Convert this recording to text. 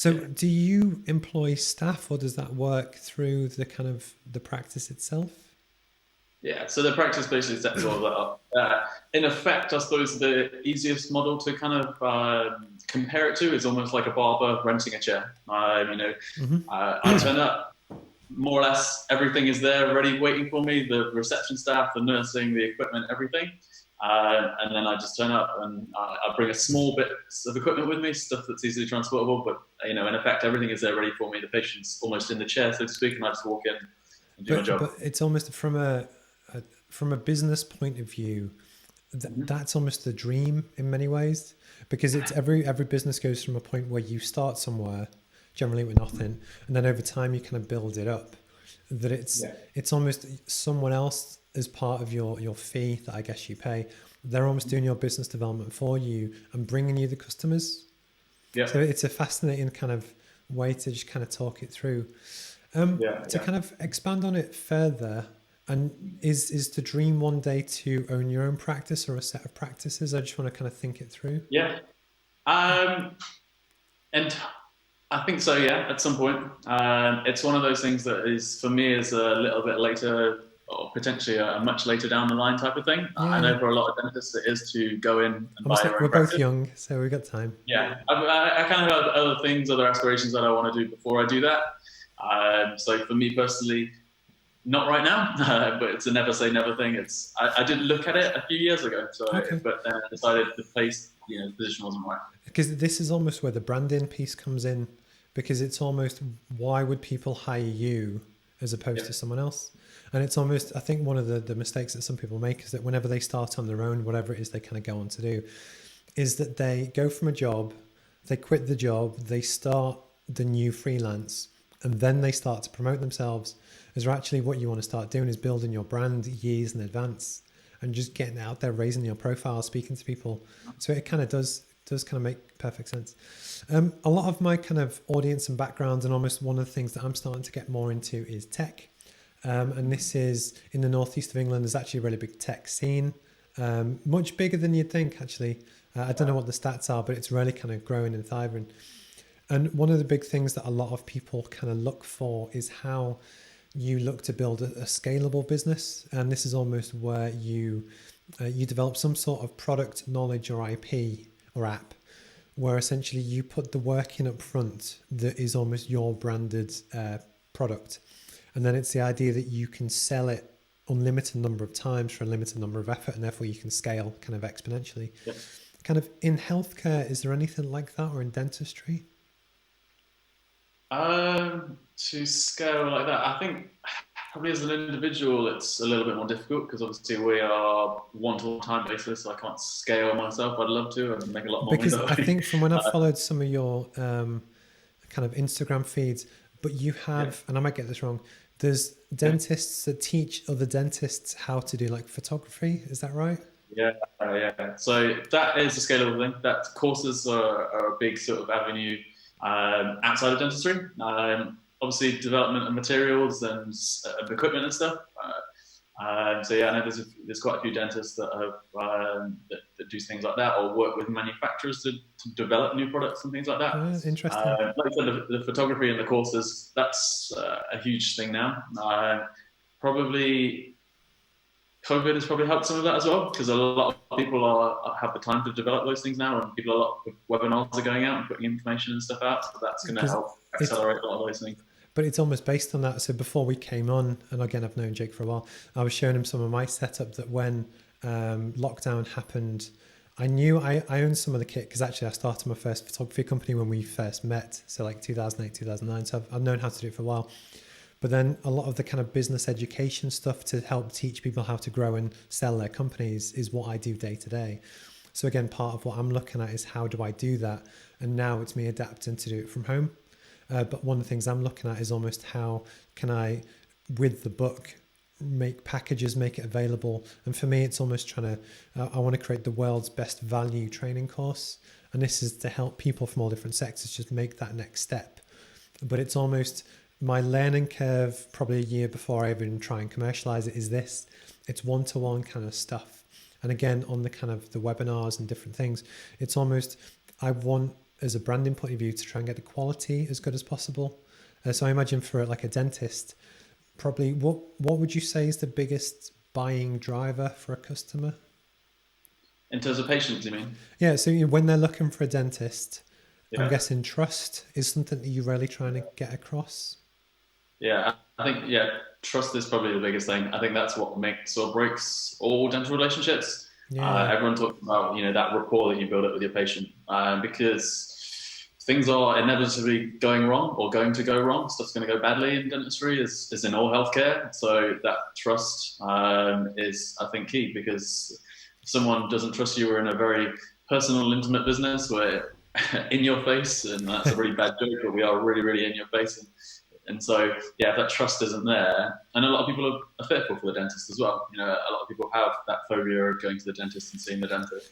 So do you employ staff, or does that work through the kind of the practice itself? Yeah, so the practice basically sets all of that up. In effect, I suppose the easiest model to kind of compare it to is almost like a barber renting a chair. Hmm. I turn up, more or less everything is there ready waiting for me, the reception staff, the nursing, the equipment, everything. And then I just turn up and I bring a small bits of equipment with me, stuff that's easily transportable, but in effect everything is there ready for me. The patient's almost in the chair, so to speak, and I just walk in and do my job. But it's almost from a business point of view, that's almost the dream in many ways, because it's every business goes from a point where you start somewhere, generally with nothing, and then over time you kind of build it up. That Yeah. it's almost someone else as part of your fee that I guess you pay. They're almost doing your business development for you and bringing you the customers. Yeah. So it's a fascinating kind of way to just kind of talk it through. Yeah. To Yeah. kind of expand on it further, and is the dream one day to own your own practice or a set of practices? I just want to kind of think it through. Yeah. Um, and I think so. Yeah, at some point, it's one of those things that is for me is a little bit later, or potentially a much later down the line type of thing. Yeah, I yeah. know for a lot of dentists it is to go in and buy Almost your like own we're both practice. young, so we've got time. Yeah, I kind of have other things, other aspirations that I want to do before I do that. So for me personally, not right now, but it's a never say never thing. I did look at it a few years ago, Okay. but then I decided the place, the position wasn't right. Because this is almost where the branding piece comes in, because it's almost, why would people hire you as opposed Yeah, to someone else? And it's almost, I think one of the mistakes that some people make is that whenever they start on their own, whatever it is they kind of go on to do, is that they go from a job, they quit the job, they start the new freelance, and then they start to promote themselves. As actually what you want to start doing is building your brand years in advance and just getting out there, raising your profile, speaking to people. So it kind of does kind of make perfect sense. A lot of my kind of audience and background, and almost one of the things that I'm starting to get more into, is tech. And this is in the northeast of England. There's actually a really big tech scene, much bigger than you'd think, actually. I don't know what the stats are, but it's really kind of growing and thriving. And one of the big things that a lot of people kind of look for is how you look to build a scalable business. And this is almost where you develop some sort of product, knowledge, or IP or app, where essentially you put the work in up front that is almost your branded product. And then it's the idea that you can sell it unlimited number of times for a limited number of effort, and therefore you can scale kind of exponentially. yeah. Kind of in healthcare, is there anything like that, or in dentistry? To scale like that, I think probably as an individual, it's a little bit more difficult because obviously we are one-to-one basis, so I can't scale myself. I'd love to and make a lot more money Because that I way. think from when I've followed some of your kind of Instagram feeds, but you Yeah, have, and I might get this wrong, there's yeah, dentists that teach other dentists how to do like photography. Is that right? yeah, yeah. So that is a scalable thing. That courses are a big sort of avenue outside of dentistry. Obviously, development of materials and equipment and stuff. So yeah, I know there's quite a few dentists that have that do things like that, or work with manufacturers to develop new products and things like that. Interesting. Like I said, the photography and the courses, that's a huge thing now. Probably COVID has probably helped some of that as well, because a lot of people have the time to develop those things now, and people, a lot of webinars are going out and putting information and stuff out, so that's going to Because help it's, accelerate a lot of those things. but it's almost based on that. So before we came on, and again, I've known Jake for a while, I was showing him some of my setup that when lockdown happened, I knew I owned some of the kit, because actually I started my first photography company when we first met. So like 2008, 2009. So I've known how to do it for a while. But then a lot of the kind of business education stuff to help teach people how to grow and sell their companies is what I do day to day. So again, part of what I'm looking at is how do I do that? And now it's me adapting to do it from home. But one of the things I'm looking at is almost how can I, with the book, make packages, make it available. And for me, it's almost trying to, I want to create the world's best value training course. And this is to help people from all different sectors just make that next step. But it's almost my learning curve, probably a year before I even try and commercialize it, is this. It's one-to-one kind of stuff. And again, on the kind of the webinars and different things, it's almost, I want as a branding point of view to try and get the quality as good as possible. So I imagine for like a dentist, probably what would you say is the biggest buying driver for a customer? In terms of patients, you mean? Yeah, so when they're looking for a dentist, I'm Yeah. guessing trust is something that you're really trying to get across. Yeah, I think trust is probably the biggest thing. I think that's what makes or breaks all dental relationships. Yeah, Everyone talks about that rapport that you build up with your patient, because things are inevitably going wrong or going to go wrong. Stuff's going to go badly in dentistry, is in all healthcare. So that trust is, I think, key, because if someone doesn't trust you, we're in a very personal, intimate business where in your face, and that's a really bad joke, but we are really, really in your face. And so, yeah, if that trust isn't there, and a lot of people are fearful for the dentist as well. A lot of people have that phobia of going to the dentist and seeing the dentist.